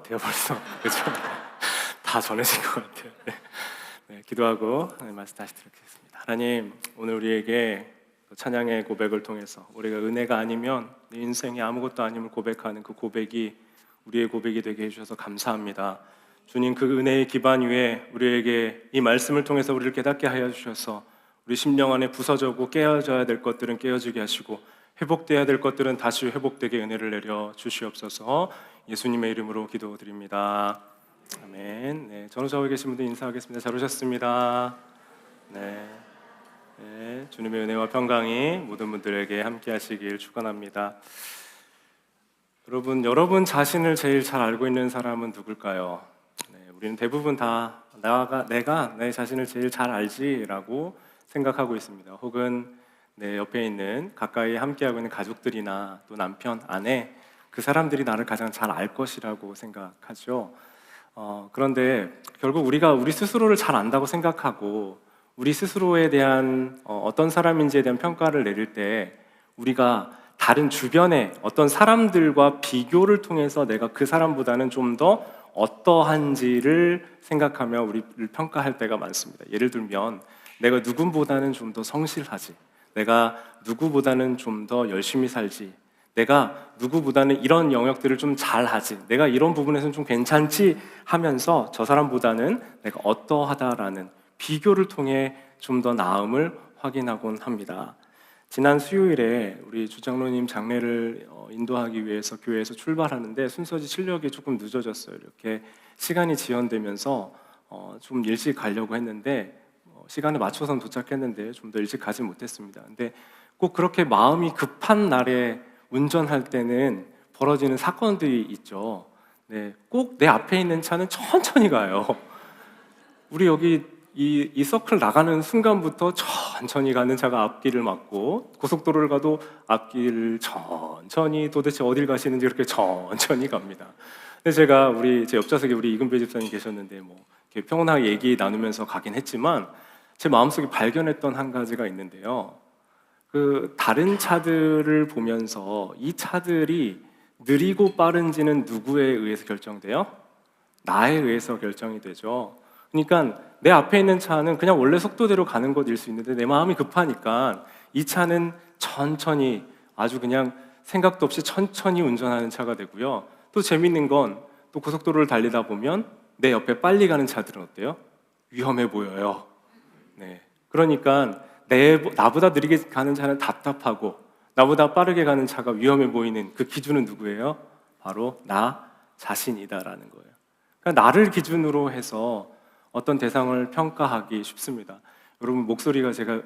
같아요 벌써. 그렇죠? 다 전해진 것 같아요. 네. 네, 기도하고 하나님 말씀 다시 드리겠습니다. 하나님, 오늘 우리에게 찬양의 고백을 통해서 우리가 은혜가 아니면 내 인생이 아무것도 아님을 고백하는 그 고백이 우리의 고백이 되게 해주셔서 감사합니다. 주님, 그 은혜의 기반 위에 우리에게 이 말씀을 통해서 우리를 깨닫게 하여 주셔서 우리 심령 안에 부서져고 깨어져야 될 것들은 깨어지게 하시고 회복돼야 될 것들은 다시 회복되게 은혜를 내려 주시옵소서. 예수님의 이름으로 기도드립니다. 아멘. 네, 전후좌우에 계신 분들 인사하겠습니다. 잘 오셨습니다. 네, 주님의 은혜와 평강이 모든 분들에게 함께 하시길 축원합니다. 여러분 자신을 제일 잘 알고 있는 사람은 누굴까요? 네, 우리는 대부분 다 내가 내 자신을 제일 잘 알지라고 생각하고 있습니다. 혹은 내 옆에 있는 가까이 함께하고 있는 가족들이나 또 남편, 아내, 그 사람들이 나를 가장 잘 알 것이라고 생각하죠. 그런데 결국 우리가 우리 스스로를 잘 안다고 생각하고 우리 스스로에 대한 어떤 사람인지에 대한 평가를 내릴 때 우리가 다른 주변의 어떤 사람들과 비교를 통해서 내가 그 사람보다는 좀 더 어떠한지를 생각하며 우리를 평가할 때가 많습니다. 예를 들면 내가 누군보다는 좀 더 성실하지, 내가 누구보다는 좀 더 열심히 살지, 내가 누구보다는 이런 영역들을 좀 잘하지, 내가 이런 부분에서는 좀 괜찮지 하면서 저 사람보다는 내가 어떠하다라는 비교를 통해 좀 더 나음을 확인하곤 합니다. 지난 수요일에 우리 주장로님 장례를 인도하기 위해서 교회에서 출발하는데 순서지 출력이 조금 늦어졌어요. 이렇게 시간이 지연되면서 좀 일찍 가려고 했는데 시간에 맞춰서 도착했는데 좀 더 일찍 가지 못했습니다. 근데 꼭 그렇게 마음이 급한 날에 운전할 때는 벌어지는 사건들이 있죠. 네, 꼭 내 앞에 있는 차는 천천히 가요. 우리 여기 이 서클 나가는 순간부터 천천히 가는 차가 앞길을 막고, 고속도로를 가도 앞길을 천천히, 도대체 어딜 가시는지 그렇게 천천히 갑니다. 근데 제가 제 옆좌석에 우리 이근배 집사님 계셨는데 이렇게 평온하게 얘기 나누면서 가긴 했지만 제 마음속에 발견했던 한 가지가 있는데요. 그 다른 차들을 보면서 이 차들이 느리고 빠른지는 누구에 의해서 결정돼요? 나에 의해서 결정이 되죠. 그러니까 내 앞에 있는 차는 그냥 원래 속도대로 가는 것일 수 있는데 내 마음이 급하니까 이 차는 천천히, 아주 그냥 생각도 없이 천천히 운전하는 차가 되고요. 또 재밌는 건 또 고속도로를 달리다 보면 내 옆에 빨리 가는 차들은 어때요? 위험해 보여요. 네, 그러니까 나보다 느리게 가는 차는 답답하고 나보다 빠르게 가는 차가 위험해 보이는 그 기준은 누구예요? 바로 나 자신이다라는 거예요. 그러니까 나를 기준으로 해서 어떤 대상을 평가하기 쉽습니다. 여러분, 목소리가 제가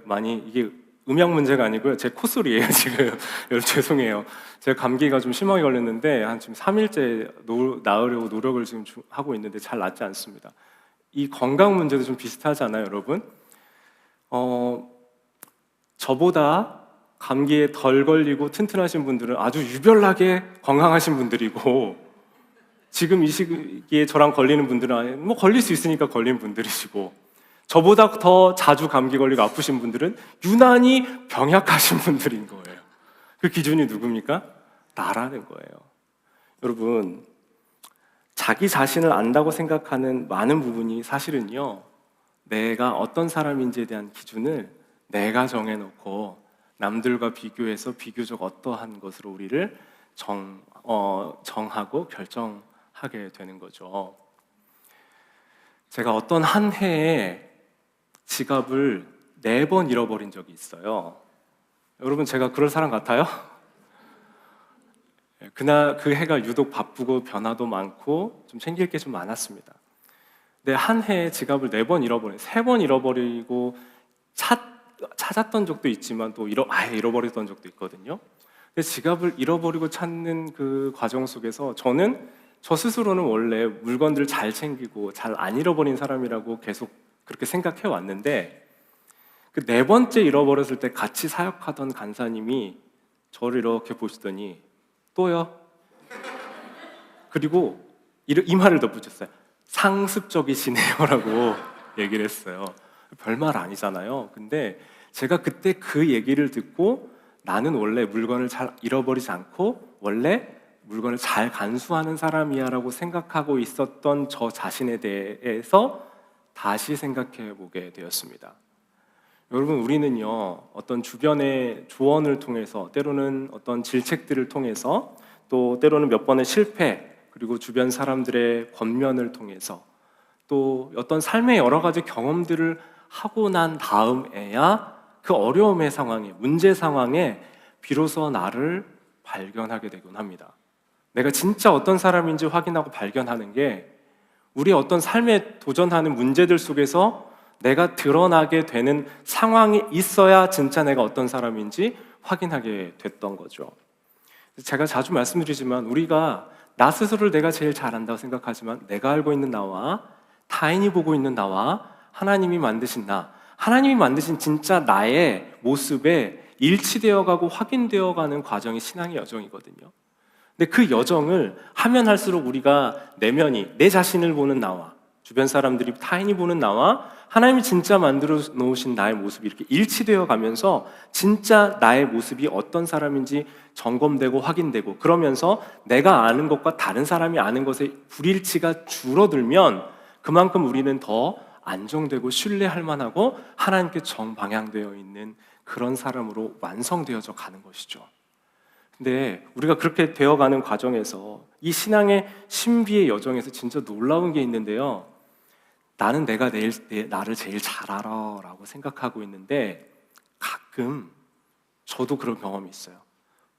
이게 음향 문제가 아니고요, 제 콧소리예요 지금. 여러분 죄송해요. 제가 감기가 좀 심하게 걸렸는데 한 지금 3일째 나으려고 노력을 지금 하고 있는데 잘 낫지 않습니다. 이 건강 문제도 좀 비슷하지 않아요, 여러분? 저보다 감기에 덜 걸리고 튼튼하신 분들은 아주 유별나게 건강하신 분들이고, 지금 이 시기에 저랑 걸리는 분들은 걸릴 수 있으니까 걸린 분들이시고, 저보다 더 자주 감기 걸리고 아프신 분들은 유난히 병약하신 분들인 거예요. 그 기준이 누굽니까? 나라는 거예요. 여러분, 자기 자신을 안다고 생각하는 많은 부분이 사실은요, 내가 어떤 사람인지에 대한 기준을 내가 정해놓고 남들과 비교해서 비교적 어떠한 것으로 우리를 정하고 결정하게 되는 거죠. 제가 어떤 한 해에 지갑을 4번 잃어버린 적이 있어요. 여러분, 제가 그럴 사람 같아요? 그 해가 유독 바쁘고 변화도 많고 좀 챙길 게 좀 많았습니다. 근데 한 해에 지갑을 4번 잃어버린, 3번 잃어버리고 찾았던 적도 있지만 또 아예 잃어버렸던 적도 있거든요. 근데 지갑을 잃어버리고 찾는 그 과정 속에서 저 스스로는 원래 물건들을 잘 챙기고 잘 안 잃어버린 사람이라고 계속 그렇게 생각해 왔는데, 그 4번째 잃어버렸을 때 같이 사역하던 간사님이 저를 이렇게 보시더니 또요? 그리고 이 말을 덧붙였어요. 상습적이시네요 라고 얘기를 했어요. 별말 아니잖아요. 근데 제가 그때 그 얘기를 듣고 나는 원래 물건을 잘 잃어버리지 않고 원래 물건을 잘 간수하는 사람이야라고 생각하고 있었던 저 자신에 대해서 다시 생각해 보게 되었습니다. 여러분, 우리는요, 어떤 주변의 조언을 통해서, 때로는 어떤 질책들을 통해서, 또 때로는 몇 번의 실패, 그리고 주변 사람들의 권면을 통해서, 또 어떤 삶의 여러 가지 경험들을 하고 난 다음에야 그 어려움의 상황에, 문제 상황에 비로소 나를 발견하게 되곤 합니다. 내가 진짜 어떤 사람인지 확인하고 발견하는 게, 우리의 어떤 삶에 도전하는 문제들 속에서 내가 드러나게 되는 상황이 있어야 진짜 내가 어떤 사람인지 확인하게 됐던 거죠. 제가 자주 말씀드리지만, 우리가 나 스스로를 내가 제일 잘 안다고 생각하지만, 내가 알고 있는 나와 타인이 보고 있는 나와 하나님이 만드신 나, 하나님이 만드신 진짜 나의 모습에 일치되어 가고 확인되어 가는 과정이 신앙의 여정이거든요. 근데 그 여정을 하면 할수록 우리가 내면이, 내 자신을 보는 나와 주변 사람들이, 타인이 보는 나와 하나님이 진짜 만들어 놓으신 나의 모습이 이렇게 일치되어 가면서 진짜 나의 모습이 어떤 사람인지 점검되고 확인되고, 그러면서 내가 아는 것과 다른 사람이 아는 것의 불일치가 줄어들면 그만큼 우리는 더 안정되고 신뢰할 만하고 하나님께 정방향되어 있는 그런 사람으로 완성되어져 가는 것이죠. 근데 우리가 그렇게 되어가는 과정에서, 이 신앙의 신비의 여정에서 진짜 놀라운 게 있는데요, 나는 나를 제일 잘 알아 라고 생각하고 있는데, 가끔 저도 그런 경험이 있어요.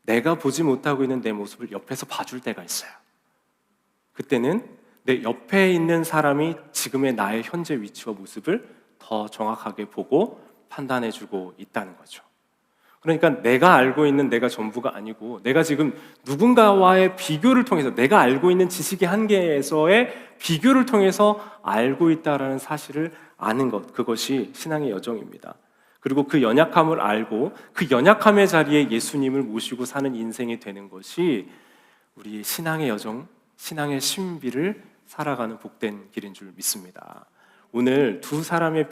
내가 보지 못하고 있는 내 모습을 옆에서 봐줄 때가 있어요. 그때는 내 옆에 있는 사람이 지금의 나의 현재 위치와 모습을 더 정확하게 보고 판단해주고 있다는 거죠. 그러니까 내가 알고 있는 내가 전부가 아니고, 내가 지금 누군가와의 비교를 통해서, 내가 알고 있는 지식의 한계에서의 비교를 통해서 알고 있다는 사실을 아는 것, 그것이 신앙의 여정입니다. 그리고 그 연약함을 알고 그 연약함의 자리에 예수님을 모시고 사는 인생이 되는 것이 우리 신앙의 여정, 신앙의 신비를 살아가는 복된 길인 줄 믿습니다. 오늘 두 사람의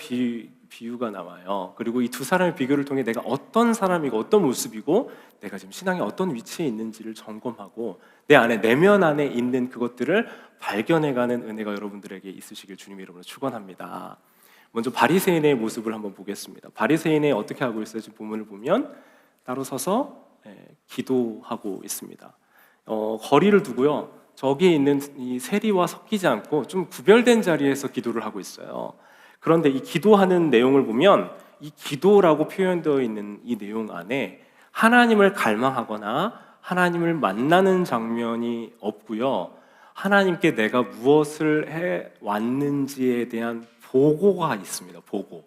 비유가 나와요. 그리고 이 두 사람의 비교를 통해 내가 어떤 사람이고 어떤 모습이고 내가 지금 신앙의 어떤 위치에 있는지를 점검하고 내 안에, 내면 안에 있는 그것들을 발견해가는 은혜가 여러분들에게 있으시길 주님의 이름으로 축원합니다. 먼저 바리새인의 모습을 한번 보겠습니다. 바리새인이 어떻게 하고 있어요? 지금 본문을 보면 따로 서서 기도하고 있습니다. 거리를 두고요, 저기에 있는 이 세리와 섞이지 않고 좀 구별된 자리에서 기도를 하고 있어요. 그런데 이 기도하는 내용을 보면, 이 기도라고 표현되어 있는 이 내용 안에 하나님을 갈망하거나 하나님을 만나는 장면이 없고요, 하나님께 내가 무엇을 해 왔는지에 대한 보고가 있습니다. 보고.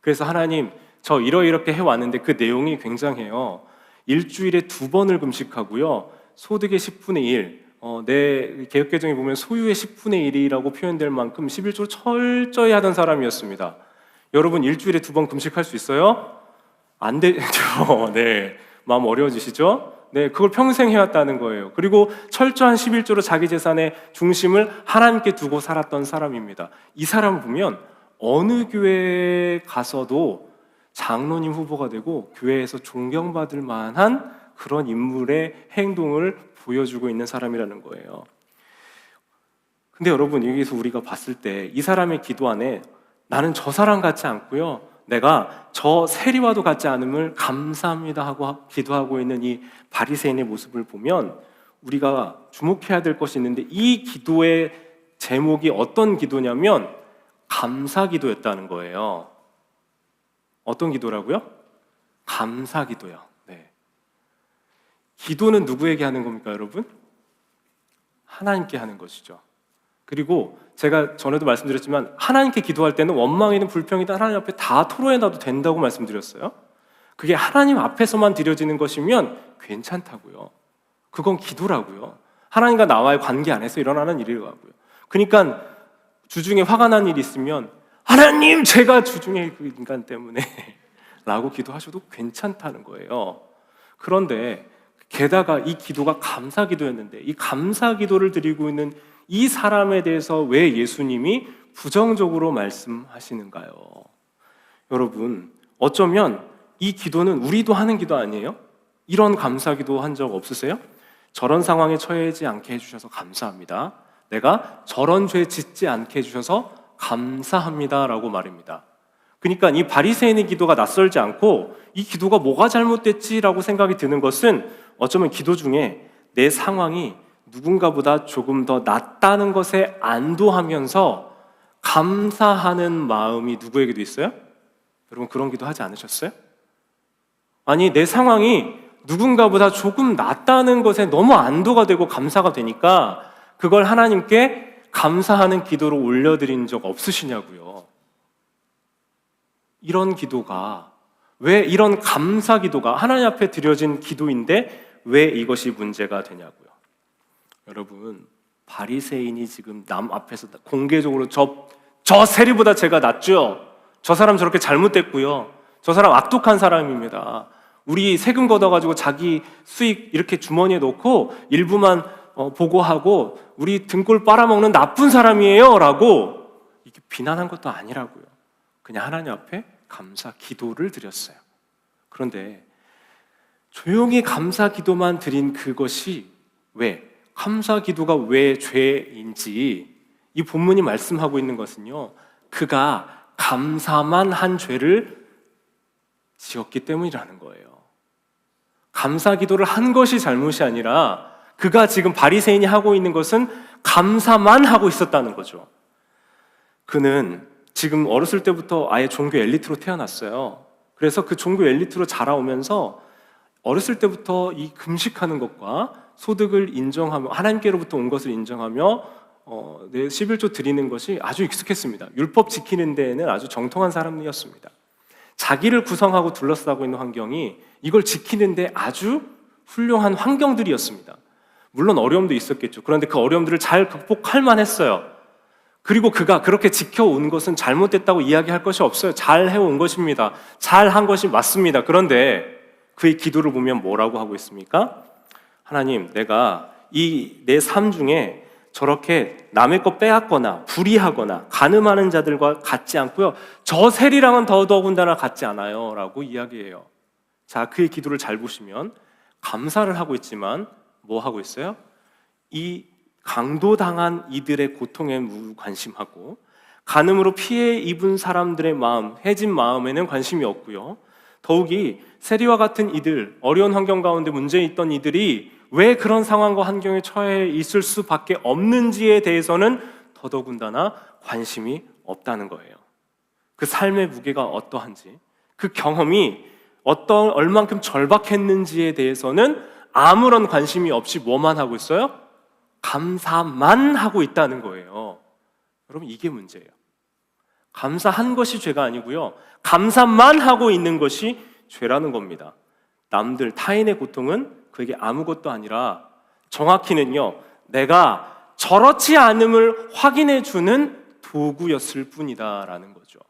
그래서 하나님, 저 이렇게 해왔는데, 그 내용이 굉장해요. 일주일에 2번을 금식하고요, 소득의 10분의 1, 내 개혁개정에 보면 소유의 10분의 1이라고 표현될 만큼 11조를 철저히 하던 사람이었습니다. 여러분, 일주일에 2번 금식할 수 있어요? 안 되죠. 네, 마음 어려워지시죠? 네, 그걸 평생 해왔다는 거예요. 그리고 철저한 11조로 자기 재산의 중심을 하나님께 두고 살았던 사람입니다. 이 사람을 보면 어느 교회에 가서도 장로님 후보가 되고 교회에서 존경받을 만한 그런 인물의 행동을 보여주고 있는 사람이라는 거예요. 근데 여러분, 여기서 우리가 봤을 때 이 사람의 기도 안에 나는 저 사람 같지 않고요, 내가 저 세리와도 같지 않음을 감사합니다 하고 기도하고 있는 이 바리새인의 모습을 보면 우리가 주목해야 될 것이 있는데, 이 기도의 제목이 어떤 기도냐면 감사 기도였다는 거예요. 어떤 기도라고요? 감사 기도요. 네. 기도는 누구에게 하는 겁니까, 여러분? 하나님께 하는 것이죠. 그리고 제가 전에도 말씀드렸지만, 하나님께 기도할 때는 원망이든 불평이든 하나님 앞에 다 토로해놔도 된다고 말씀드렸어요. 그게 하나님 앞에서만 드려지는 것이면 괜찮다고요. 그건 기도라고요. 하나님과 나와의 관계 안에서 일어나는 일이라고요. 그러니까 주중에 화가 난 일이 있으면 하나님, 제가 주중에 그 인간 때문에 라고 기도하셔도 괜찮다는 거예요. 그런데 게다가 이 기도가 감사 기도였는데, 이 감사 기도를 드리고 있는 이 사람에 대해서 왜 예수님이 부정적으로 말씀하시는가요? 여러분, 어쩌면 이 기도는 우리도 하는 기도 아니에요? 이런 감사 기도 한 적 없으세요? 저런 상황에 처해지 않게 해주셔서 감사합니다. 내가 저런 죄 짓지 않게 해주셔서 감사합니다 라고 말입니다. 그러니까 이 바리새인의 기도가 낯설지 않고 이 기도가 뭐가 잘못됐지라고 생각이 드는 것은 어쩌면 기도 중에 내 상황이 누군가보다 조금 더 낫다는 것에 안도하면서 감사하는 마음이 누구에게도 있어요? 여러분 그런 기도 하지 않으셨어요? 아니 내 상황이 누군가보다 조금 낫다는 것에 너무 안도가 되고 감사가 되니까 그걸 하나님께 감사하는 기도로 올려드린 적 없으시냐고요. 이런 기도가 왜 이런 감사 기도가 하나님 앞에 드려진 기도인데 왜 이것이 문제가 되냐고요. 여러분 바리새인이 지금 남 앞에서 공개적으로 저 세리보다 제가 낫죠. 저 사람 저렇게 잘못됐고요. 저 사람 악독한 사람입니다. 우리 세금 걷어가지고 자기 수익 이렇게 주머니에 넣고 일부만 보고하고 우리 등골 빨아먹는 나쁜 사람이에요 라고 이렇게 비난한 것도 아니라고요. 그냥 하나님 앞에 감사 기도를 드렸어요. 그런데 조용히 감사 기도만 드린 그것이 왜? 감사 기도가 왜 죄인지 이 본문이 말씀하고 있는 것은요, 그가 감사만 한 죄를 지었기 때문이라는 거예요. 감사 기도를 한 것이 잘못이 아니라 그가 지금 바리새인이 하고 있는 것은 감사만 하고 있었다는 거죠. 그는 지금 어렸을 때부터 아예 종교 엘리트로 태어났어요. 그래서 그 종교 엘리트로 자라오면서 어렸을 때부터 이 금식하는 것과 소득을 인정하며 하나님께로부터 온 것을 인정하며 내 11조 드리는 것이 아주 익숙했습니다. 율법 지키는 데에는 아주 정통한 사람이었습니다. 자기를 구성하고 둘러싸고 있는 환경이 이걸 지키는데 아주 훌륭한 환경들이었습니다. 물론 어려움도 있었겠죠. 그런데 그 어려움들을 잘 극복할 만했어요. 그리고 그가 그렇게 지켜온 것은 잘못됐다고 이야기할 것이 없어요. 잘 해온 것입니다. 잘한 것이 맞습니다. 그런데 그의 기도를 보면 뭐라고 하고 있습니까? 하나님, 내가 이 내 삶 중에 저렇게 남의 것 빼앗거나 불의하거나 간음하는 자들과 같지 않고요, 저 세리랑은 더더군다나 같지 않아요 라고 이야기해요. 자, 그의 기도를 잘 보시면 감사를 하고 있지만 뭐 하고 있어요? 이 강도당한 이들의 고통에 무관심하고 간음으로 피해 입은 사람들의 마음, 해진 마음에는 관심이 없고요, 더욱이 세리와 같은 이들, 어려운 환경 가운데 문제 있던 이들이 왜 그런 상황과 환경에 처해 있을 수밖에 없는지에 대해서는 더더군다나 관심이 없다는 거예요. 그 삶의 무게가 어떠한지, 그 경험이 얼만큼 절박했는지에 대해서는 아무런 관심이 없이 뭐만 하고 있어요? 감사만 하고 있다는 거예요. 여러분 이게 문제예요. 감사한 것이 죄가 아니고요, 감사만 하고 있는 것이 죄라는 겁니다. 남들, 타인의 고통은 그에게 아무것도 아니라 정확히는요, 내가 저렇지 않음을 확인해 주는 도구였을 뿐이다라는 거죠.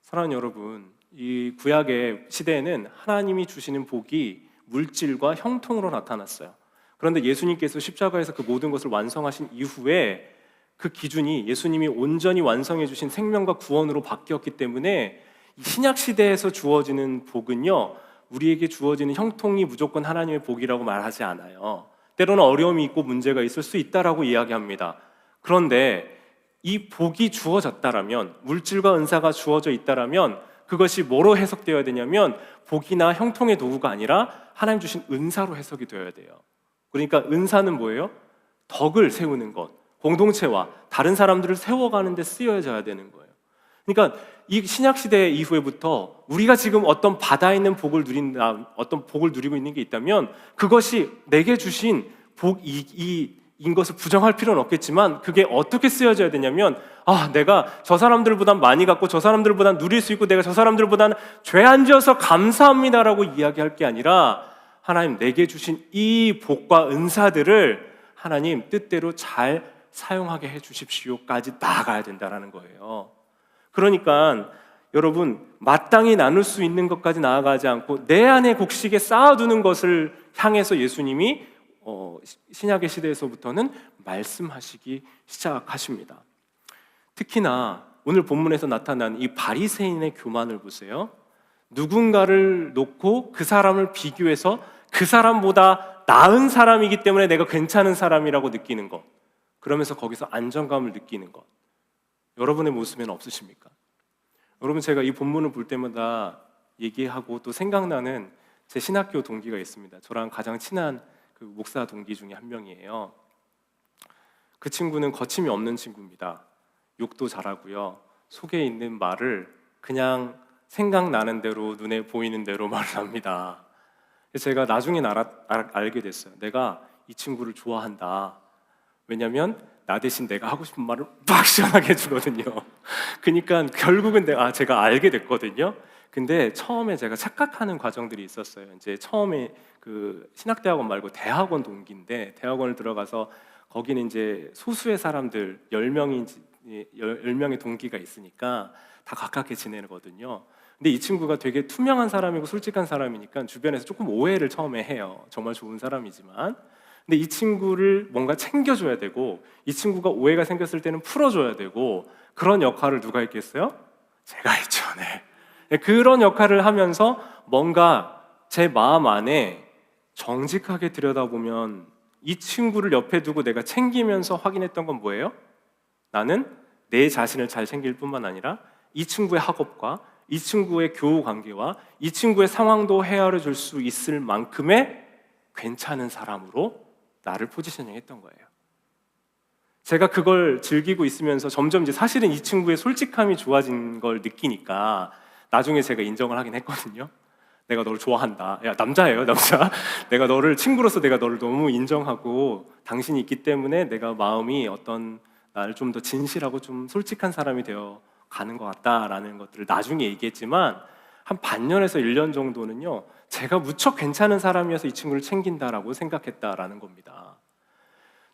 사랑하는 여러분, 이 구약의 시대에는 하나님이 주시는 복이 물질과 형통으로 나타났어요. 그런데 예수님께서 십자가에서 그 모든 것을 완성하신 이후에 그 기준이 예수님이 온전히 완성해 주신 생명과 구원으로 바뀌었기 때문에 신약 시대에서 주어지는 복은요, 우리에게 주어지는 형통이 무조건 하나님의 복이라고 말하지 않아요. 때로는 어려움이 있고 문제가 있을 수 있다라고 이야기합니다. 그런데 이 복이 주어졌다라면, 물질과 은사가 주어져 있다라면 그것이 뭐로 해석되어야 되냐면 복이나 형통의 도구가 아니라 하나님 주신 은사로 해석이 되어야 돼요. 그러니까 은사는 뭐예요? 덕을 세우는 것, 공동체와 다른 사람들을 세워가는 데 쓰여져야 되는 거예요. 그러니까 이 신약 시대 이후에부터 우리가 지금 어떤 받아 있는 복을 누린다, 어떤 복을 누리고 있는 게 있다면 그것이 내게 주신 복인 것을 부정할 필요는 없겠지만 그게 어떻게 쓰여져야 되냐면, 내가 저 사람들보단 많이 갖고 저 사람들보단 누릴 수 있고 내가 저 사람들보다는 죄 안 지어서 감사합니다라고 이야기할 게 아니라 하나님 내게 주신 이 복과 은사들을 하나님 뜻대로 잘 사용하게 해주십시오까지 나아가야 된다는 거예요. 그러니까 여러분, 마땅히 나눌 수 있는 것까지 나아가지 않고 내 안에 곡식에 쌓아두는 것을 향해서 예수님이 신약의 시대에서부터는 말씀하시기 시작하십니다. 특히나 오늘 본문에서 나타난 이 바리새인의 교만을 보세요. 누군가를 놓고 그 사람을 비교해서 그 사람보다 나은 사람이기 때문에 내가 괜찮은 사람이라고 느끼는 것, 그러면서 거기서 안정감을 느끼는 것, 여러분의 모습에는 없으십니까? 여러분, 제가 이 본문을 볼 때마다 얘기하고 또 생각나는 제 신학교 동기가 있습니다. 저랑 가장 친한 그 목사 동기 중에 한 명이에요. 그 친구는 거침이 없는 친구입니다. 욕도 잘하고요, 속에 있는 말을 그냥 생각나는 대로, 눈에 보이는 대로 말을 합니다. 제가 나중에 알게 됐어요. 내가 이 친구를 좋아한다. 왜냐면 나 대신 내가 하고 싶은 말을 막 시원하게 해주거든요. 그러니까 결국은 제가 알게 됐거든요. 근데 처음에 제가 착각하는 과정들이 있었어요. 이제 처음에 그 신학대학원 말고 대학원 동기인데, 대학원을 들어가서 거기는 이제 소수의 사람들 10명의 동기가 있으니까 다 가깝게 지내거든요. 근데 이 친구가 되게 투명한 사람이고 솔직한 사람이니까 주변에서 조금 오해를 처음에 해요. 정말 좋은 사람이지만. 근데 이 친구를 뭔가 챙겨줘야 되고, 이 친구가 오해가 생겼을 때는 풀어줘야 되고, 그런 역할을 누가 했겠어요? 제가 했죠. 네. 그런 역할을 하면서 뭔가 제 마음 안에 정직하게 들여다보면 이 친구를 옆에 두고 내가 챙기면서 확인했던 건 뭐예요? 나는 내 자신을 잘 챙길 뿐만 아니라 이 친구의 학업과 이 친구의 교우 관계와 이 친구의 상황도 헤아려 줄 수 있을 만큼의 괜찮은 사람으로 나를 포지셔닝 했던 거예요. 제가 그걸 즐기고 있으면서 점점 이제 사실은 이 친구의 솔직함이 좋아진 걸 느끼니까 나중에 제가 인정을 하긴 했거든요. 내가 너를 좋아한다. 야, 남자예요, 남자. 내가 너를 친구로서 내가 너를 너무 인정하고 당신이 있기 때문에 내가 마음이 어떤 나를 좀 더 진실하고 좀 솔직한 사람이 되어 가는 것 같다라는 것들을 나중에 얘기했지만, 한 반년에서 1년 정도는요, 제가 무척 괜찮은 사람이어서 이 친구를 챙긴다라고 생각했다라는 겁니다.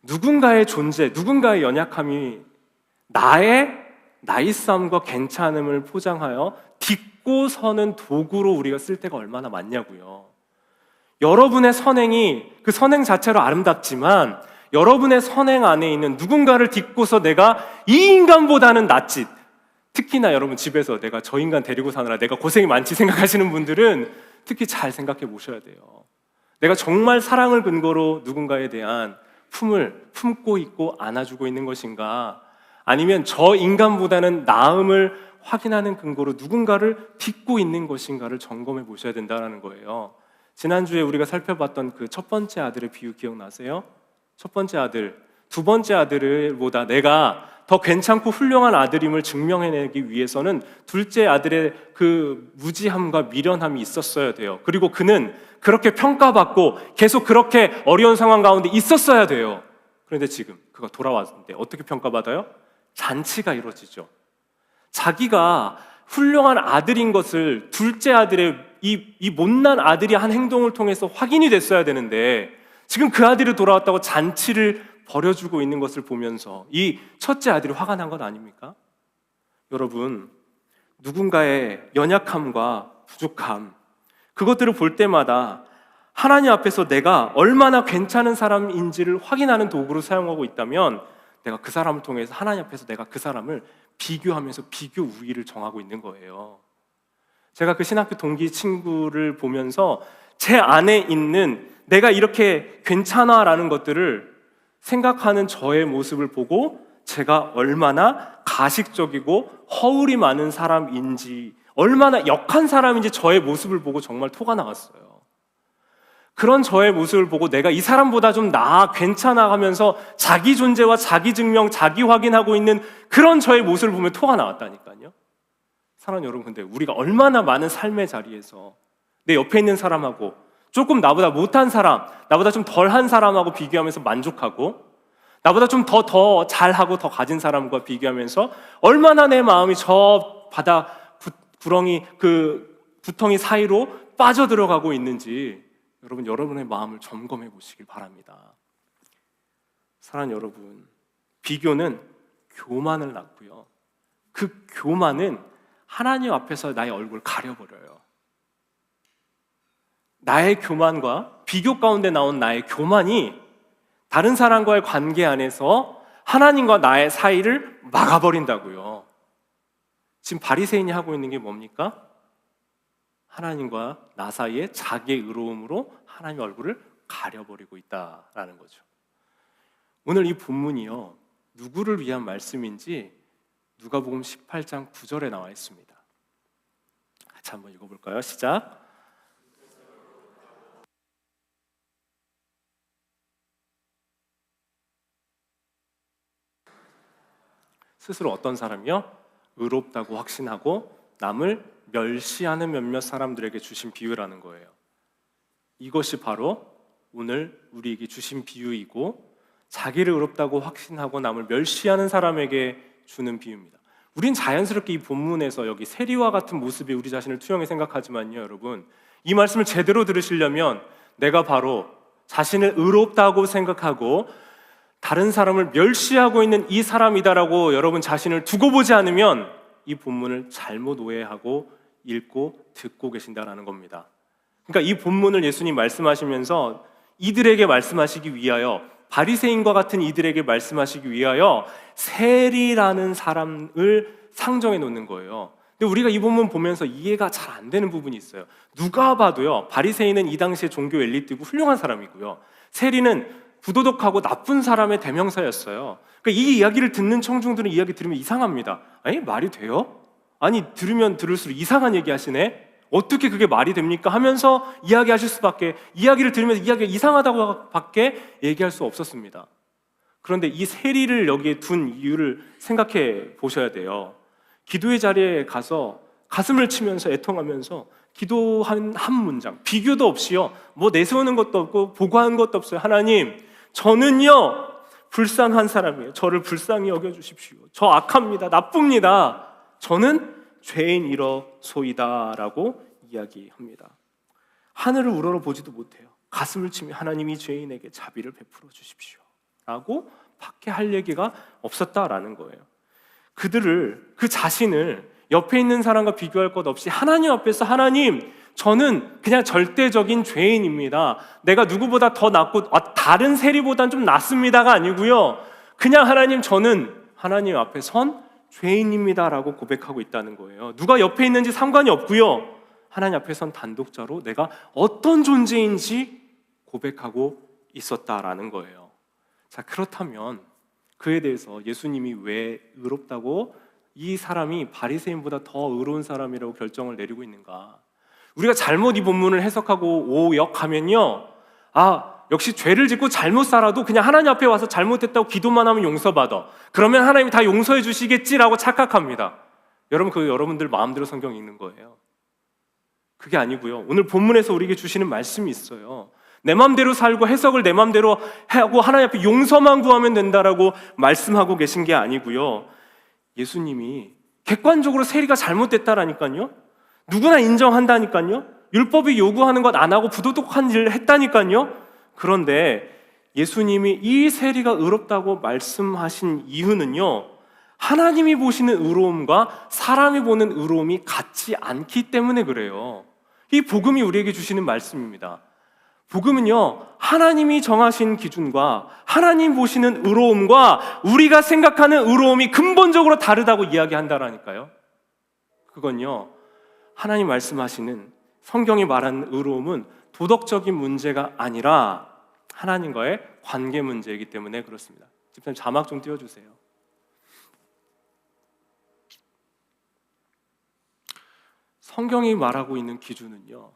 누군가의 존재, 누군가의 연약함이 나의 나이쌈과 괜찮음을 포장하여 딛고 서는 도구로 우리가 쓸 때가 얼마나 많냐고요. 여러분의 선행이 그 선행 자체로 아름답지만 여러분의 선행 안에 있는 누군가를 딛고서 내가 이 인간보다는 낫지, 특히나 여러분 집에서 내가 저 인간 데리고 사느라 내가 고생이 많지 생각하시는 분들은 특히 잘 생각해 보셔야 돼요. 내가 정말 사랑을 근거로 누군가에 대한 품을 품고 있고 안아주고 있는 것인가, 아니면 저 인간보다는 나음을 확인하는 근거로 누군가를 딛고 있는 것인가를 점검해 보셔야 된다는 거예요. 지난주에 우리가 살펴봤던 그 첫 번째 아들의 비유 기억나세요? 첫 번째 아들, 두 번째 아들보다 내가 더 괜찮고 훌륭한 아들임을 증명해내기 위해서는 둘째 아들의 그 무지함과 미련함이 있었어야 돼요. 그리고 그는 그렇게 평가받고 계속 그렇게 어려운 상황 가운데 있었어야 돼요. 그런데 지금 그가 돌아왔는데 어떻게 평가받아요? 잔치가 이루어지죠. 자기가 훌륭한 아들인 것을 둘째 아들의 이 못난 아들이 한 행동을 통해서 확인이 됐어야 되는데, 지금 그 아들이 돌아왔다고 잔치를 버려주고 있는 것을 보면서 이 첫째 아들이 화가 난 것 아닙니까? 여러분, 누군가의 연약함과 부족함, 그것들을 볼 때마다 하나님 앞에서 내가 얼마나 괜찮은 사람인지를 확인하는 도구로 사용하고 있다면, 내가 그 사람을 통해서 하나님 앞에서 내가 그 사람을 비교하면서 비교 우위를 정하고 있는 거예요. 제가 그 신학교 동기 친구를 보면서 제 안에 있는 내가 이렇게 괜찮아라는 것들을 생각하는 저의 모습을 보고 제가 얼마나 가식적이고 허울이 많은 사람인지, 얼마나 역한 사람인지 저의 모습을 보고 정말 토가 나갔어요. 그런 저의 모습을 보고 내가 이 사람보다 좀 나아, 괜찮아 하면서 자기 존재와 자기 증명, 자기 확인하고 있는 그런 저의 모습을 보면 토가 나왔다니까요. 사랑하는 여러분, 근데 우리가 얼마나 많은 삶의 자리에서 내 옆에 있는 사람하고 조금 나보다 못한 사람, 나보다 좀 덜한 사람하고 비교하면서 만족하고, 나보다 좀 더 잘하고 더 가진 사람과 비교하면서 얼마나 내 마음이 저 바다 구렁이 그 구덩이 사이로 빠져들어가고 있는지 여러분, 여러분의 마음을 점검해 보시길 바랍니다. 사랑하는 여러분, 비교는 교만을 낳고요, 그 교만은 하나님 앞에서 나의 얼굴을 가려버려요. 나의 교만과 비교 가운데 나온 나의 교만이 다른 사람과의 관계 안에서 하나님과 나의 사이를 막아버린다고요. 지금 바리새인이 하고 있는 게 뭡니까? 하나님과 나 사이에 자기의 의로움으로 하나님의 얼굴을 가려버리고 있다라는 거죠. 오늘 이 본문이요, 누구를 위한 말씀인지 누가복음 18장 9절에 나와 있습니다. 같이 한번 읽어볼까요? 시작. 스스로 어떤 사람이요? 의롭다고 확신하고 남을 멸시하는 몇몇 사람들에게 주신 비유라는 거예요. 이것이 바로 오늘 우리에게 주신 비유이고, 자기를 의롭다고 확신하고 남을 멸시하는 사람에게 주는 비유입니다. 우린 자연스럽게 이 본문에서 여기 세리와 같은 모습에 우리 자신을 투영해 생각하지만요, 여러분, 이 말씀을 제대로 들으시려면 내가 바로 자신을 의롭다고 생각하고 다른 사람을 멸시하고 있는 이 사람이다라고 여러분 자신을 두고 보지 않으면 이 본문을 잘못 오해하고 읽고 듣고 계신다라는 겁니다. 그러니까 이 본문을 예수님 말씀하시면서 이들에게 말씀하시기 위하여, 바리새인과 같은 이들에게 말씀하시기 위하여 세리라는 사람을 상정해 놓는 거예요. 근데 우리가 이 본문 보면서 이해가 잘 안 되는 부분이 있어요. 누가 봐도요, 바리새인은 이 당시에 종교 엘리트이고 훌륭한 사람이고요, 세리는 부도덕하고 나쁜 사람의 대명사였어요. 그러니까 이 이야기를 듣는 청중들은 이 이야기 들으면 이상합니다. 아니, 말이 돼요? 아니, 들으면 들을수록 이상한 얘기 하시네? 어떻게 그게 말이 됩니까? 하면서 이야기하실 수밖에, 이야기를 들으면서 이야기가 이상하다고 밖에 얘기할 수 없었습니다. 그런데 이 세리를 여기에 둔 이유를 생각해 보셔야 돼요. 기도의 자리에 가서 가슴을 치면서 애통하면서 기도한 한 문장, 비교도 없이요, 뭐 내세우는 것도 없고 보고하는 것도 없어요. 하나님, 저는요 불쌍한 사람이에요. 저를 불쌍히 여겨주십시오. 저 악합니다. 나쁩니다. 저는 죄인이로소이다 라고 이야기합니다. 하늘을 우러러보지도 못해요. 가슴을 치며 하나님이 죄인에게 자비를 베풀어 주십시오 라고 밖에 할 얘기가 없었다라는 거예요. 그 자신을 옆에 있는 사람과 비교할 것 없이 하나님 앞에서, 하나님, 저는 그냥 절대적인 죄인입니다. 내가 누구보다 더 낫고 다른 세리보단 좀 낫습니다가 아니고요, 그냥 하나님, 저는 하나님 앞에 선 죄인입니다 라고 고백하고 있다는 거예요. 누가 옆에 있는지 상관이 없고요, 하나님 앞에 선 단독자로 내가 어떤 존재인지 고백하고 있었다라는 거예요. 자, 그렇다면 그에 대해서 예수님이 왜 의롭다고, 이 사람이 바리새인보다 더 의로운 사람이라고 결정을 내리고 있는가? 우리가 잘못 이 본문을 해석하고 오역하면요, 역시 죄를 짓고 잘못 살아도 그냥 하나님 앞에 와서 잘못했다고 기도만 하면 용서받아, 그러면 하나님이 다 용서해 주시겠지라고 착각합니다. 여러분, 그 여러분들 마음대로 성경 읽는 거예요. 그게 아니고요, 오늘 본문에서 우리에게 주시는 말씀이 있어요. 내 마음대로 살고 해석을 내 마음대로 하고 하나님 앞에 용서만 구하면 된다라고 말씀하고 계신 게 아니고요, 예수님이 객관적으로 세리가 잘못됐다라니까요, 누구나 인정한다니까요, 율법이 요구하는 것 안 하고 부도덕한 일을 했다니까요. 그런데 예수님이 이 세리가 의롭다고 말씀하신 이유는요, 하나님이 보시는 의로움과 사람이 보는 의로움이 같지 않기 때문에 그래요. 이 복음이 우리에게 주시는 말씀입니다. 복음은요, 하나님이 정하신 기준과 하나님 보시는 의로움과 우리가 생각하는 의로움이 근본적으로 다르다고 이야기한다라니까요. 그건요, 하나님 말씀하시는, 성경이 말하는 의로움은 도덕적인 문제가 아니라 하나님과의 관계 문제이기 때문에 그렇습니다. 집사님, 자막 좀 띄워주세요. 성경이 말하고 있는 기준은요,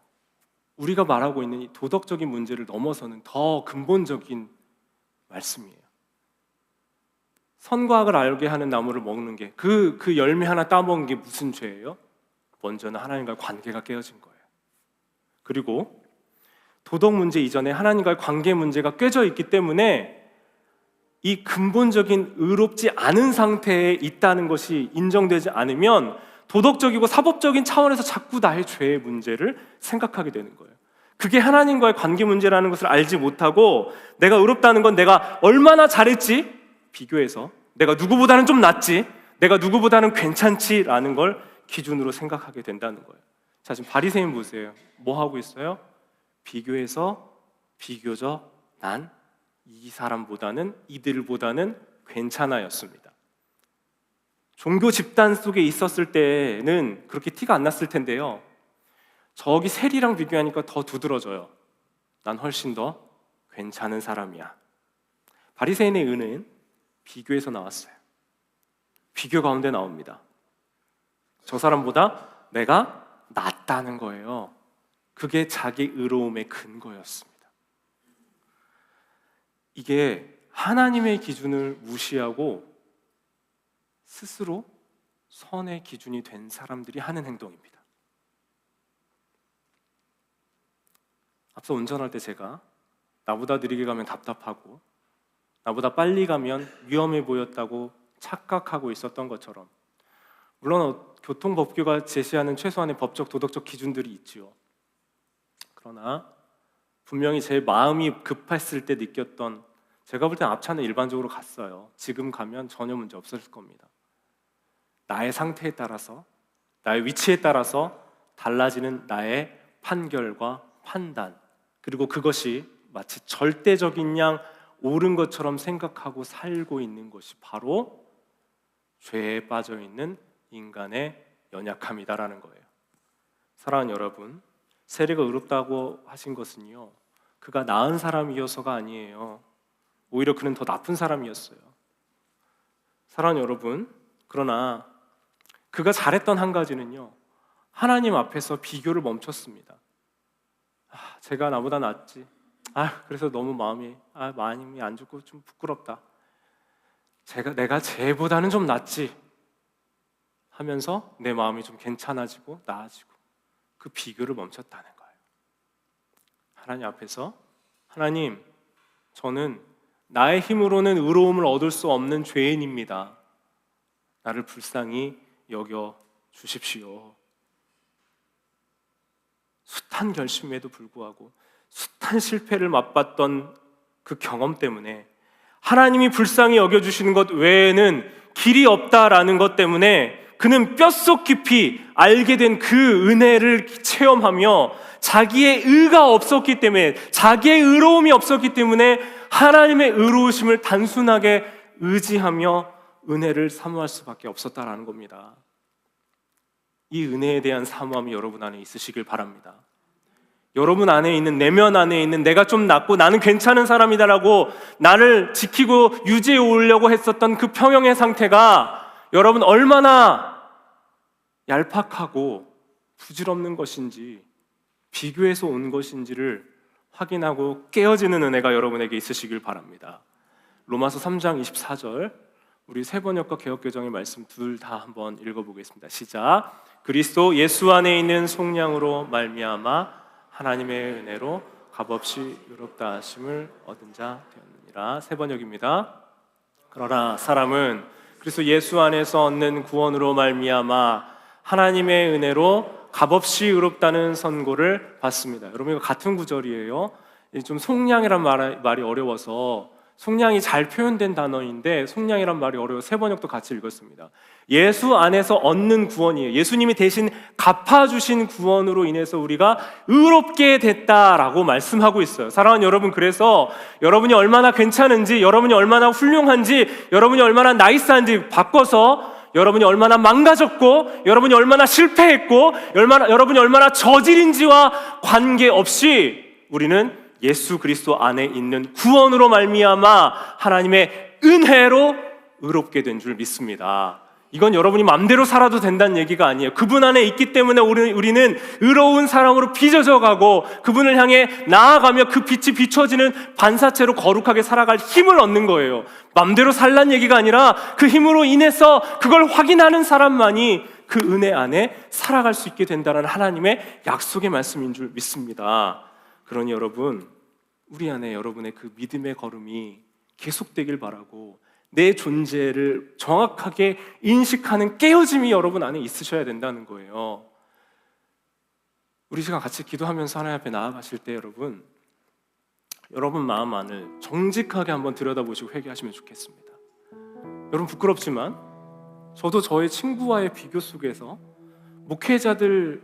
우리가 말하고 있는 이 도덕적인 문제를 넘어서는 더 근본적인 말씀이에요. 선과 악을 알게 하는 나무를 먹는 게, 그 열매 하나 따먹은 게 무슨 죄예요? 먼저는 하나님과의 관계가 깨어진 거예요. 그리고 도덕 문제 이전에 하나님과의 관계 문제가 꿰져 있기 때문에 이 근본적인 의롭지 않은 상태에 있다는 것이 인정되지 않으면 도덕적이고 사법적인 차원에서 자꾸 나의 죄의 문제를 생각하게 되는 거예요. 그게 하나님과의 관계 문제라는 것을 알지 못하고, 내가 의롭다는 건 내가 얼마나 잘했지, 비교해서 내가 누구보다는 좀 낫지, 내가 누구보다는 괜찮지라는 걸 기준으로 생각하게 된다는 거예요. 자, 지금 바리새인 보세요. 뭐 하고 있어요? 비교해서 비교적 난 이 사람보다는, 이들보다는 괜찮아였습니다. 종교 집단 속에 있었을 때는 그렇게 티가 안 났을 텐데요, 저기 세리랑 비교하니까 더 두드러져요. 난 훨씬 더 괜찮은 사람이야. 바리새인의 은은 비교에서 나왔어요. 비교 가운데 나옵니다. 저 사람보다 내가 낫다는 거예요. 그게 자기 의로움의 근거였습니다. 이게 하나님의 기준을 무시하고 스스로 선의 기준이 된 사람들이 하는 행동입니다. 앞서 운전할 때 제가 나보다 느리게 가면 답답하고 나보다 빨리 가면 위험해 보였다고 착각하고 있었던 것처럼, 물론 교통법규가 제시하는 최소한의 법적 도덕적 기준들이 있지요. 그러나 분명히 제 마음이 급했을 때 느꼈던, 제가 볼 땐 앞차는 일반적으로 갔어요. 지금 가면 전혀 문제 없었을 겁니다. 나의 상태에 따라서, 나의 위치에 따라서 달라지는 나의 판결과 판단, 그리고 그것이 마치 절대적인 양 옳은 것처럼 생각하고 살고 있는 것이 바로 죄에 빠져 있는 인간의 연약함이다라는 거예요. 사랑하는 여러분, 세례가 의롭다고 하신 것은요, 그가 나은 사람이어서가 아니에요. 오히려 그는 더 나쁜 사람이었어요. 사랑하는 여러분, 그러나 그가 잘했던 한 가지는요, 하나님 앞에서 비교를 멈췄습니다. 제가 나보다 낫지. 그래서 너무 마음이 안 좋고 좀 부끄럽다. 내가 쟤보다는 좀 낫지 하면서 내 마음이 좀 괜찮아지고 나아지고, 그 비교를 멈췄다는 거예요. 하나님 앞에서, 하나님, 저는 나의 힘으로는 의로움을 얻을 수 없는 죄인입니다. 나를 불쌍히 여겨 주십시오. 숱한 결심에도 불구하고 숱한 실패를 맛봤던 그 경험 때문에, 하나님이 불쌍히 여겨주시는 것 외에는 길이 없다라는 것 때문에 그는 뼛속 깊이 알게 된 그 은혜를 체험하며, 자기의 의가 없었기 때문에, 자기의 의로움이 없었기 때문에 하나님의 의로우심을 단순하게 의지하며 은혜를 사모할 수밖에 없었다라는 겁니다. 이 은혜에 대한 사모함이 여러분 안에 있으시길 바랍니다. 여러분 안에 있는, 내면 안에 있는 내가 좀 낫고 나는 괜찮은 사람이다라고 나를 지키고 유지해 오려고 했었던 그 평형의 상태가 여러분 얼마나 얄팍하고 부질없는 것인지, 비교해서 온 것인지를 확인하고 깨어지는 은혜가 여러분에게 있으시길 바랍니다. 로마서 3장 24절, 우리 새번역과 개역개정의 말씀 둘 다 한번 읽어보겠습니다. 시작. 그리스도 예수 안에 있는 속량으로 말미암아 하나님의 은혜로 값없이 의롭다 하심을 얻은 자 되었느니라. 새번역입니다. 그러나 사람은 그리스도 예수 안에서 얻는 구원으로 말미암아 하나님의 은혜로 값없이 의롭다는 선고를 받습니다. 여러분, 이거 같은 구절이에요. 좀 속량이란 말이 어려워서, 속량이 잘 표현된 단어인데 속량이란 말이 어려워 세 번역도 같이 읽었습니다. 예수 안에서 얻는 구원이에요. 예수님이 대신 갚아주신 구원으로 인해서 우리가 의롭게 됐다라고 말씀하고 있어요. 사랑하는 여러분, 그래서 여러분이 얼마나 괜찮은지, 여러분이 얼마나 훌륭한지, 여러분이 얼마나 나이스한지 바꿔서, 여러분이 얼마나 망가졌고, 여러분이 얼마나 실패했고, 여러분이 얼마나 저질인지와 관계없이 우리는 예수 그리스도 안에 있는 구원으로 말미암아 하나님의 은혜로 의롭게 된 줄 믿습니다. 이건 여러분이 마음대로 살아도 된다는 얘기가 아니에요. 그분 안에 있기 때문에 우리는 의로운 사람으로 빚어져 가고, 그분을 향해 나아가며 그 빛이 비춰지는 반사체로 거룩하게 살아갈 힘을 얻는 거예요. 마음대로 살란 얘기가 아니라 그 힘으로 인해서 그걸 확인하는 사람만이 그 은혜 안에 살아갈 수 있게 된다는 하나님의 약속의 말씀인 줄 믿습니다. 그러니 여러분, 우리 안에 여러분의 그 믿음의 걸음이 계속되길 바라고, 내 존재를 정확하게 인식하는 깨어짐이 여러분 안에 있으셔야 된다는 거예요. 우리 시간 같이 기도하면서 하나님 앞에 나아가실 때 여러분 마음 안을 정직하게 한번 들여다보시고 회개하시면 좋겠습니다. 여러분, 부끄럽지만 저도 저의 친구와의 비교 속에서 목회자들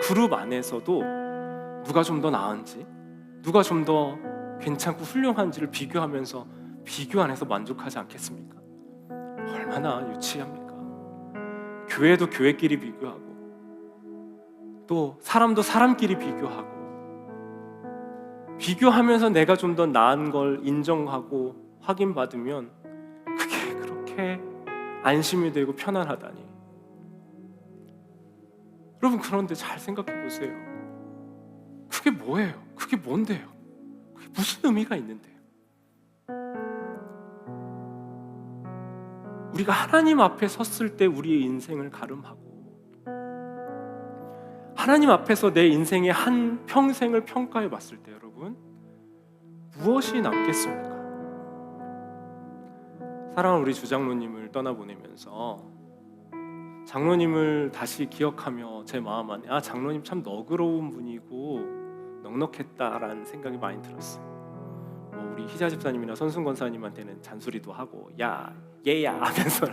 그룹 안에서도 누가 좀 더 나은지, 누가 좀 더 괜찮고 훌륭한지를 비교하면서 비교 안에서 만족하지 않겠습니까? 얼마나 유치합니까? 교회도 교회끼리 비교하고, 또 사람도 사람끼리 비교하고, 비교하면서 내가 좀 더 나은 걸 인정하고 확인받으면 그게 그렇게 안심이 되고 편안하다니. 여러분, 그런데 잘 생각해 보세요. 그게 뭐예요? 그게 뭔데요? 그게 무슨 의미가 있는데요? 우리가 하나님 앞에 섰을 때 우리의 인생을 가름하고 하나님 앞에서 내 인생의 한 평생을 평가해 봤을 때 여러분, 무엇이 남겠습니까? 사랑하는 우리 주장로님을 떠나보내면서 장로님을 다시 기억하며 제 마음 안에 장로님 참 너그러운 분이고 넉넉했다라는 생각이 많이 들었어요. 우리 희자 집사님이나 선순 권사님한테는 잔소리도 하고 야 얘야 하면서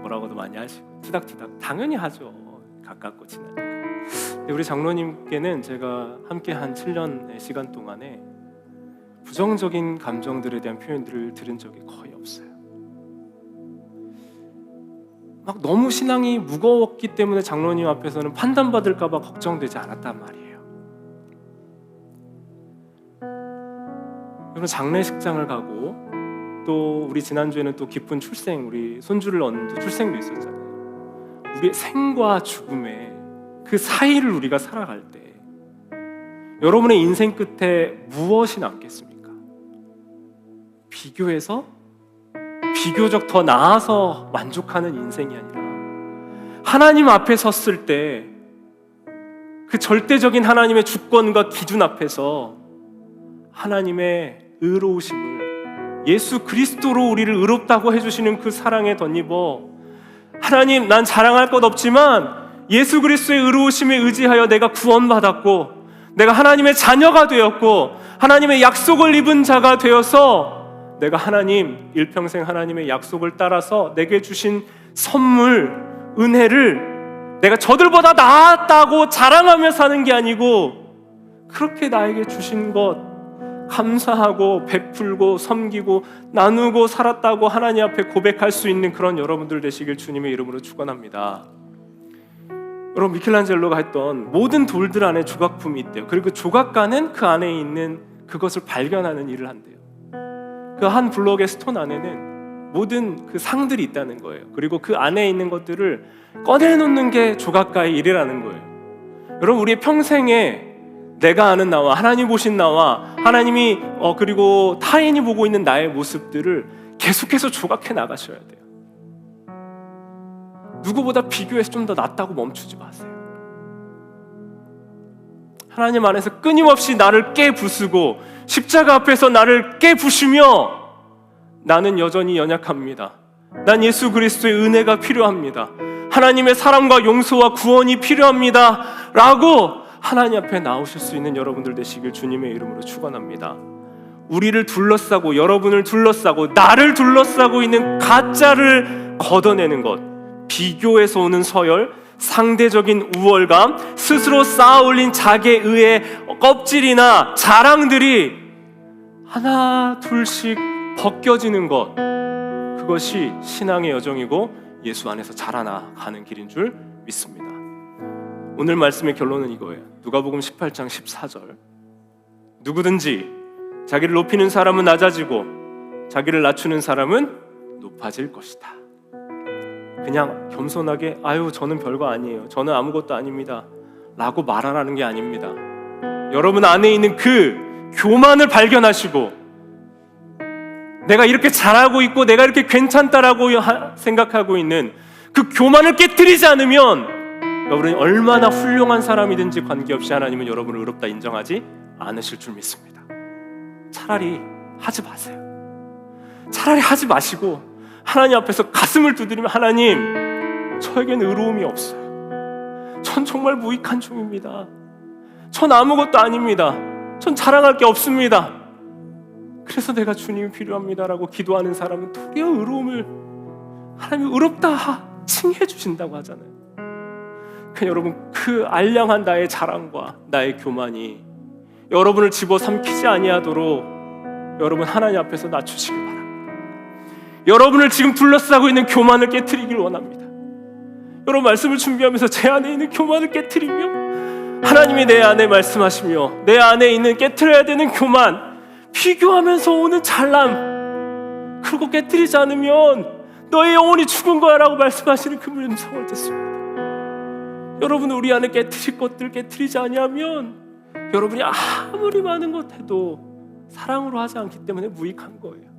뭐라고도 많이 하시고 투닥투닥 당연히 하죠. 가깝고 친하니까. 근데 우리 장로님께는 제가 함께 한 7년의 시간 동안에 부정적인 감정들에 대한 표현들을 들은 적이 거의 없어요. 막 너무 신앙이 무거웠기 때문에 장로님 앞에서는 판단받을까 봐 걱정되지 않았단 말이에요. 여러분, 장례식장을 가고 또 우리 지난주에는 또 기쁜 출생, 우리 손주를 얻는 출생도 있었잖아요. 우리의 생과 죽음의 그 사이를 우리가 살아갈 때 여러분의 인생 끝에 무엇이 남겠습니까? 비교해서 비교적 더 나아서 만족하는 인생이 아니라 하나님 앞에 섰을 때 그 절대적인 하나님의 주권과 기준 앞에서 하나님의 의로우심을, 예수 그리스도로 우리를 의롭다고 해주시는 그 사랑에 덧입어 하나님, 난 자랑할 것 없지만 예수 그리스도의 의로우심에 의지하여 내가 구원받았고 내가 하나님의 자녀가 되었고 하나님의 약속을 입은 자가 되어서 내가 하나님, 일평생 하나님의 약속을 따라서 내게 주신 선물, 은혜를 내가 저들보다 나았다고 자랑하며 사는 게 아니고 그렇게 나에게 주신 것 감사하고 베풀고 섬기고 나누고 살았다고 하나님 앞에 고백할 수 있는 그런 여러분들 되시길 주님의 이름으로 축원합니다. 여러분, 미켈란젤로가 했던 모든 돌들 안에 조각품이 있대요. 그리고 그 조각가는 그 안에 있는 그것을 발견하는 일을 한대요. 그 한 블록의 스톤 안에는 모든 그 상들이 있다는 거예요. 그리고 그 안에 있는 것들을 꺼내놓는 게 조각가의 일이라는 거예요. 여러분, 우리의 평생에 내가 아는 나와 하나님 보신 나와 하나님이 그리고 타인이 보고 있는 나의 모습들을 계속해서 조각해 나가셔야 돼요. 누구보다 비교해서 좀 더 낫다고 멈추지 마세요. 하나님 안에서 끊임없이 나를 깨부수고 십자가 앞에서 나를 깨부시며 나는 여전히 연약합니다. 난 예수 그리스도의 은혜가 필요합니다. 하나님의 사랑과 용서와 구원이 필요합니다 라고 하나님 앞에 나오실 수 있는 여러분들 되시길 주님의 이름으로 축원합니다. 우리를 둘러싸고 여러분을 둘러싸고 나를 둘러싸고 있는 가짜를 걷어내는 것, 비교에서 오는 서열, 상대적인 우월감, 스스로 쌓아 올린 자기의 껍질이나 자랑들이 하나 둘씩 벗겨지는 것, 그것이 신앙의 여정이고 예수 안에서 자라나가는 길인 줄 믿습니다. 오늘 말씀의 결론은 이거예요. 누가복음 18장 14절, 누구든지 자기를 높이는 사람은 낮아지고 자기를 낮추는 사람은 높아질 것이다. 그냥 겸손하게 저는 별거 아니에요, 저는 아무것도 아닙니다 라고 말하라는 게 아닙니다. 여러분 안에 있는 그 교만을 발견하시고 내가 이렇게 잘하고 있고 내가 이렇게 괜찮다라고 생각하고 있는 그 교만을 깨트리지 않으면 여러분이 얼마나 훌륭한 사람이든지 관계없이 하나님은 여러분을 의롭다 인정하지 않으실 줄 믿습니다. 차라리 하지 마세요. 차라리 하지 마시고 하나님 앞에서 가슴을 두드리며 하나님, 저에게는 의로움이 없어요. 전 정말 무익한 종입니다. 전 아무것도 아닙니다. 전 자랑할 게 없습니다. 그래서 내가 주님이 필요합니다라고 기도하는 사람은 도리어 의로움을 하나님이 의롭다 칭해 주신다고 하잖아요. 그러니까 여러분, 그 알량한 나의 자랑과 나의 교만이 여러분을 집어삼키지 아니하도록 여러분 하나님 앞에서 낮추시길 바랍니다. 여러분을 지금 둘러싸고 있는 교만을 깨트리길 원합니다. 여러분, 말씀을 준비하면서 제 안에 있는 교만을 깨트리며 하나님이 내 안에 말씀하시며 내 안에 있는 깨트려야 되는 교만, 비교하면서 오는 잘남, 그리고 깨트리지 않으면 너의 영혼이 죽은 거야 라고 말씀하시는 그 음성을 듣습니다. 여러분, 우리 안에 깨트릴 것들 깨트리지 아니하면 여러분이 아무리 많은 것 해도 사랑으로 하지 않기 때문에 무익한 거예요.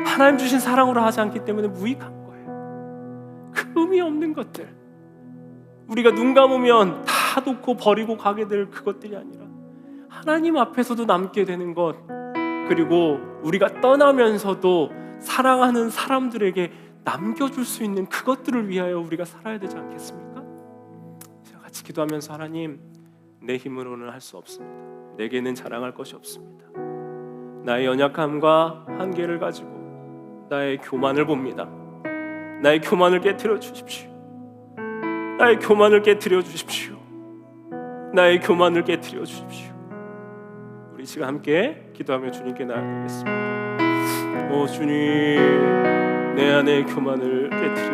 하나님 주신 사랑으로 하지 않기 때문에 무익한 거예요. 그 의미 없는 것들, 우리가 눈 감으면 다 놓고 버리고 가게 될 그것들이 아니라 하나님 앞에서도 남게 되는 것, 그리고 우리가 떠나면서도 사랑하는 사람들에게 남겨줄 수 있는 그것들을 위하여 우리가 살아야 되지 않겠습니까? 제가 같이 기도하면서, 하나님, 내 힘으로는 할 수 없습니다. 내게는 자랑할 것이 없습니다. 나의 연약함과 한계를 가지고 나의 교만을 봅니다. 나의 교만을 깨트려 주십시오. 나의 교만을 깨트려 주십시오. 나의 교만을 깨트려 주십시오. 우리 지금 함께 기도하며 주님께 나아가겠습니다. 오 주님, 내 안의 교만을 깨트려